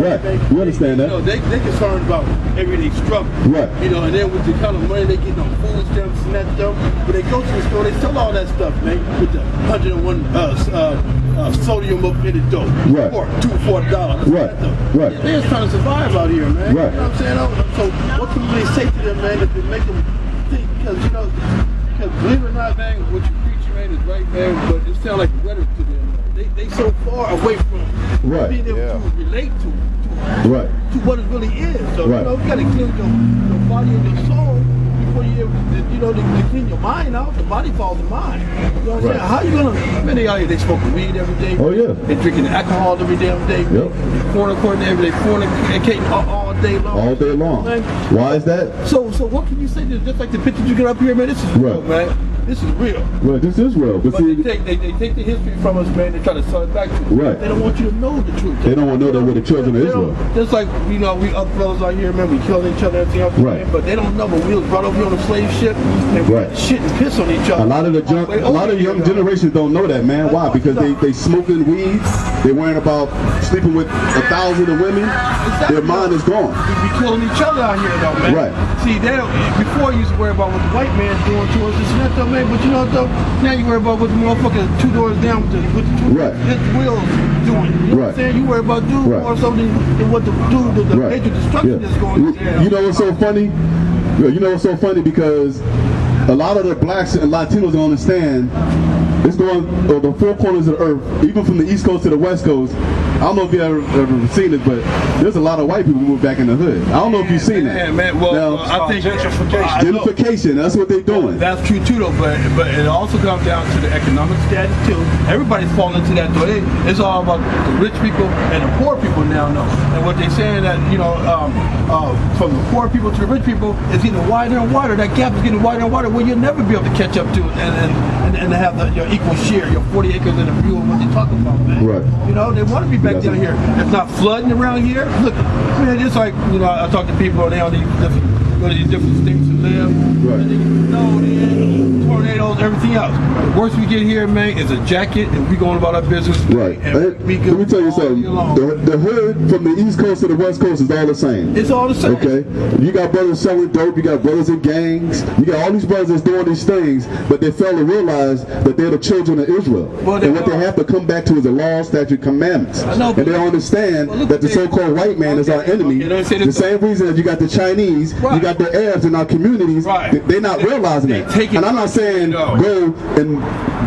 Right. You understand that? You know, they concerned about everyday struggle. Right. You know, and then with the kind of money they get on food stamps and that stuff, when they go to the store, they sell all that stuff, man, with the 101 sodium up in the dough. Right. Or $240. Right. Right. They're just trying to survive out here, man. Right. You know what I'm saying? So what can they say to them, man, that make them think? Because, you know, believe it or not, man, what you preach, man, is right, man, but it sounds like rhetoric to them. They so far away from being able to relate to what it really is. So, you know, you got to clean your body and your soul before you able to, you know, to clean your mind out. The body falls in mind. You know what I'm saying? How you going to, man, they out here, they smoking weed every day. Oh, yeah. They drinking alcohol every damn day. Yep. Fornicating every day. Fornicating all day long. All day long. Man. Why is that? So what can you say? Just like the pictures you get up here, man, this is real, man. This is real. Well, this is real. But see, they take the history from us, man. They try to sell it back to us. Right. They don't want you to know the truth. They don't want to know that we're the children of Israel. Just like, you know, we other fellas out here, man, we killing each other and everything else. Right. But they don't know. But we was brought over here on a slave ship and we shit and piss on each other. A lot of the young generations don't know that, man. Why? Because they smoking weed. They worrying about sleeping with 1,000 women. Exactly. Their mind is gone. We killing each other out here, though, man. Right. See, before you used to worry about what the white man's doing to us, this and that, though, man. But you know what, though? Now you worry about what the motherfucker 2 doors down with the wheels doing. You know what I'm saying? You worry about more something than what the major destruction is going on. You know what's so funny? You know what's so funny? Because a lot of the blacks and Latinos don't understand. It's going the four corners of the earth, even from the East Coast to the West Coast. I don't know if you ever seen it, but there's a lot of white people moving back in the hood. I don't know if you've seen that. Well, now, I think gentrification. That's what they're doing. That's true too, though. But it also comes down to the economic status too. Everybody's falling into that. Though it's all about the rich people and the poor people now. And what they're saying that from the poor people to the rich people is getting wider and wider. That gap is getting wider and wider. Where you'll never be able to catch up to it and have your equal share, your 40 acres and a view of what they're talking about, man. Right. You know, they want to be back down here. It's not flooding around here. Look, man, it's like, you know, I talk to people and they all go to these different states to live. Right. And tornadoes, everything else. The worst we get here, man, is a jacket and we going about our business. Right. Let me tell you something. The hood from the East Coast to the West Coast is all the same. It's all the same. Okay. You got brothers selling dope. You got brothers in gangs. You got all these brothers that's doing these things, but they fail to realize that they're the children of Israel. And what they have to come back to is the law, statute, commandments. And they don't understand that the so-called white man is our enemy. The same reason that you got the Chinese, you got the Arabs in our communities, they're not realizing that. And I'm not saying go and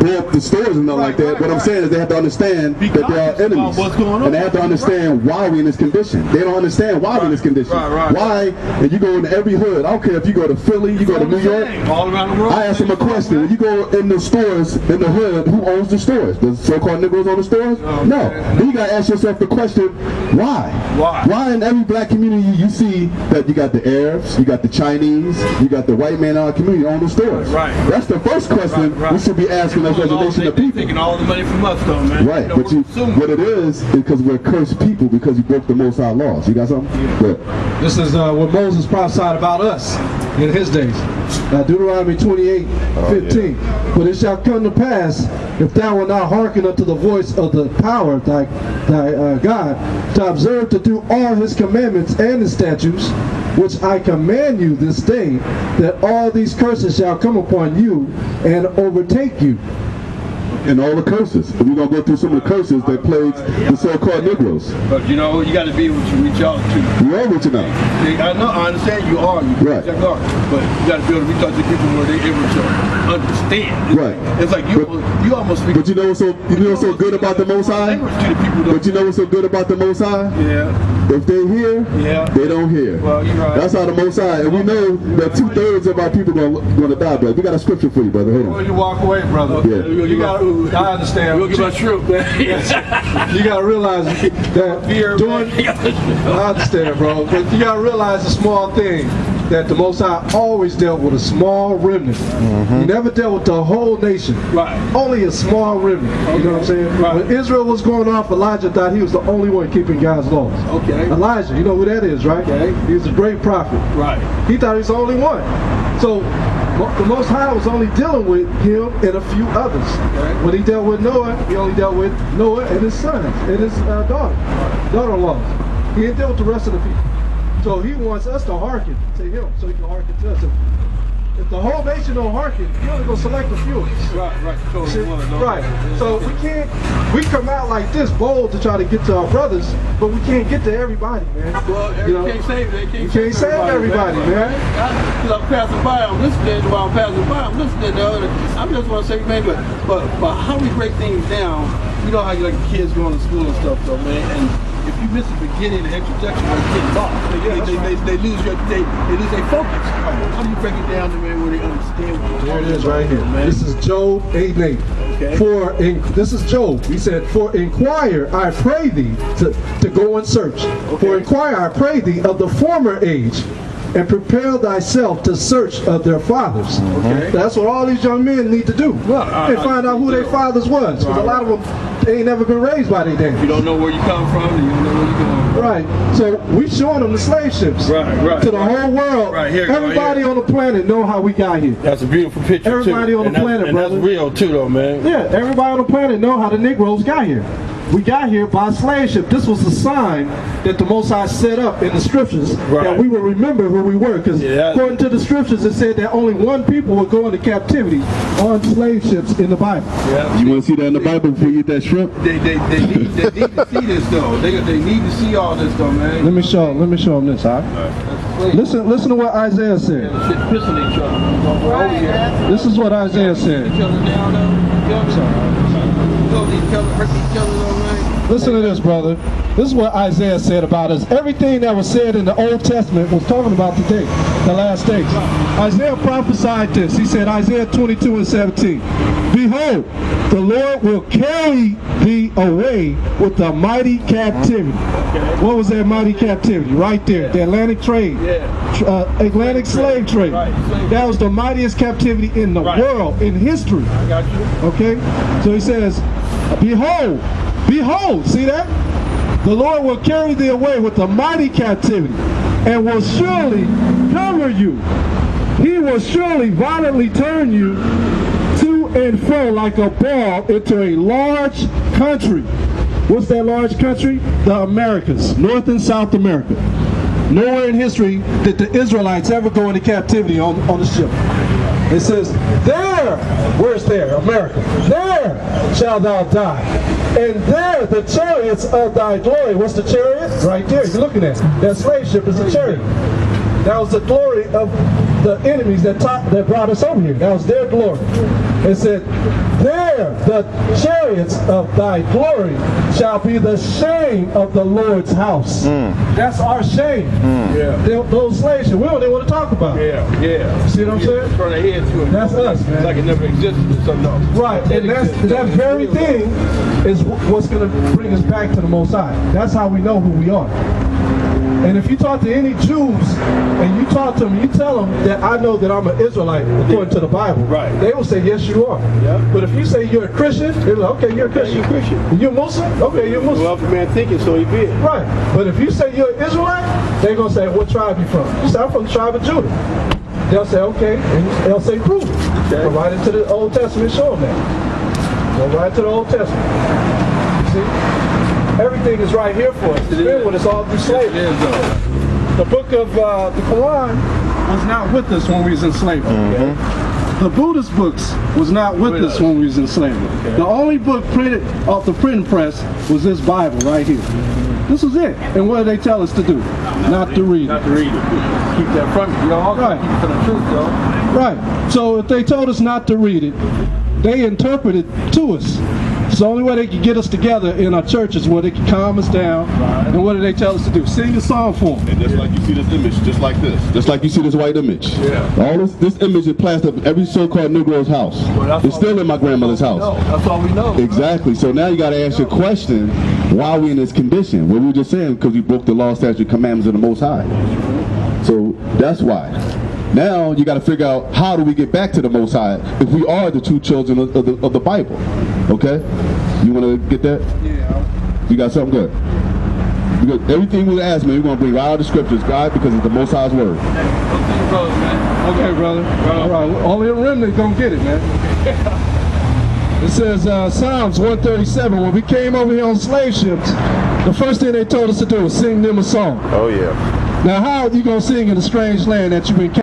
blow up the stores and nothing like that. What I'm saying is they have to understand that they are enemies. And they have to understand why we're in this condition. They don't understand why we're in this condition. Why? And you go into every hood. I don't care if you go to Philly, you go to New York. All around the world. I ask them a question. When you go in the stores, in the hood, who owns the stores? The so-called Negroes own the stores? No. Then you got to ask yourself the question, why? Why in every black community you see that you got the Arabs, you got the Chinese, you got the white man in our community own the stores? That's the first question we should be asking as reservation of people. Taking all the money from us, though, man. Right, but what it is because we're cursed people because you broke the Most High laws. You got something? Yeah. This is what Moses prophesied about us in his days. Deuteronomy 28:15. But it shall come to pass, if thou wilt not hearken unto the voice of the power thy God, to observe to do all his commandments and his statutes, which I command you this day, that all these curses shall come upon you and overtake you. And all the curses. We're going to go through some of the curses that plagued the so-called Negroes. But you know, you got to be able to reach out to. You are reaching out. I understand you are. But you got to be able to reach out to people where they're able to understand. It's like you almost. But you know what's so good about the Most High? But you know what's so good about the Most High? Yeah. If they hear, they don't hear. Well, you're right. That's how the Most High. And we know that 2/3 of our people are going to die, brother. We got a scripture for you, brother. Hold on. Before you walk away, brother. Yeah. You got. I understand. We'll give us Shwrimp, man. You got to realize that doing. I understand, bro. But you got to realize the small thing. That the Most High always dealt with a small remnant. He never dealt with the whole nation. Only a small remnant. You know what I'm saying? When Israel was going off, Elijah thought he was the only one keeping God's laws. Elijah, you know who that is, right? He was a great prophet. He thought he was the only one. So the Most High was only dealing with him and a few others. When he dealt with Noah, he only dealt with Noah and his sons and his daughter-in-laws. He didn't deal with the rest of the people. So he wants us to hearken to him, so he can hearken to us. If the whole nation don't hearken, you're only gonna select a few. Right. Totally. Right. So we come out like this bold to try to get to our brothers, but we can't get to everybody, man. Well, you can't save it. You can't save everybody, man. I'm passing by, I'm listening while I'm passing by, I'm listening to other. I just want to say, man, but how we break things down, you know how you like the kids going to school and stuff, though, man. And if you miss the beginning, the introduction, they get lost. They lose their focus. How do you break it down to man where they understand what there it is right here, man. This is Job 8:8. Okay. This is Job. He said, "For inquire, I pray thee," to go and search. Okay. "For inquire, I pray thee of the former age, and prepare thyself to search of their fathers." Okay. That's what all these young men need to do. And find out who their fathers was. Because a lot of them, they ain't never been raised by their daddy. You don't know where you come from, and you don't know where you're going. Right. So we showing them the slave ships. Right. To the whole world. Right here. Everybody on the planet know how we got here. That's a beautiful picture. Everybody on the planet, brother. That's real too, though, man. Yeah. Everybody on the planet know how the Negroes got here. We got here by a slave ship. This was a sign that the Most High set up in the scriptures that we would remember who we were. Because according to the scriptures, it said that only one people would go into captivity on slave ships in the Bible. Yeah. You want to see that in the Bible before you eat that shrimp? They need to see this, though. They need to see all this, though, man. Let me show them this, all right? Listen to what Isaiah said. This is what Isaiah said. Listen to this, brother. This is what Isaiah said about us. Everything that was said in the Old Testament was talking about today, the last days. Isaiah prophesied this. He said, Isaiah 22:17, "Behold, the Lord will carry thee away with a mighty captivity." What was that mighty captivity? Right there, the Atlantic trade, Atlantic slave trade. That was the mightiest captivity in the world, in history. I got you. Okay? So he says, "Behold, behold," see that? "The Lord will carry thee away with a mighty captivity, and will surely cover you. He will surely violently turn you to and fro like a ball into a large country." What's that large country? The Americas, North and South America. Nowhere in history did the Israelites ever go into captivity on the ship. It says, "There," where's there? America. "There shalt thou die, and there the chariots of thy glory." What's the chariot? Right there, you're looking at it. That slave ship is a chariot. That was the glory of the enemies that brought us over here. That was their glory. It said, "There the chariots of thy glory shall be the shame of the Lord's house." That's our shame. Those slave ships, we don't even want to talk about it. See what I'm saying? Turn their head to it. That's us, man. Like it never existed. So no. Right, and that very thing is what's going to bring us back to the Most High. That's how we know who we are. And if you talk to any Jews and you talk to them, you tell them that I know that I'm an Israelite according to the Bible, they will say, yes, you are. But if you say you're a Christian, they're like, okay, you're a Christian. You're a Christian. You're Muslim? Okay, you're Muslim. Well, if a man thinking, so he be. Right. But if you say you're an Israelite, they're going to say, what tribe you from? You say, I'm from the tribe of Judah. They'll say, okay, and they'll say, prove it. Go right into the Old Testament, show them that. Go right to the Old Testament. See? Everything is right here for us. It's been with us all through slavery. The book of the Quran was not with us when we was in slavery. The Buddhist books was not with us when we was in slavery. The only book printed off the printing press was this Bible right here. This was it. And what do they tell us to do? Not to read it. Not to read it. Keep that from you. You know, keep it for the truth, though. Right. So if they told us not to read it, they interpreted to us. It's the only way they can get us together in our churches where they can calm us down. And what do they tell us to do? Sing a song for them. And just like you see this image, just like this. Just like you see this white image. All this image is plastered up every so-called Negro's house. It's still in my grandmother's house. That's all we know. Exactly. So now you got to ask your question, why are we in this condition? What we were just saying, because we broke the law, statute, commandments of the Most High. So that's why. Now you got to figure out, how do we get back to the Most High if we are the true children of the Bible? Okay? You want to get that? Yeah. You got something good? Because everything we ask, man, we're going to bring right out of the scriptures, God, because it's the Most High's word. Okay, brother. All right. Only a remnant going to get it, man. It says, Psalms 137, when we came over here on slave ships, the first thing they told us to do was sing them a song. Oh yeah. Now, how are you going to sing in a strange land that you've been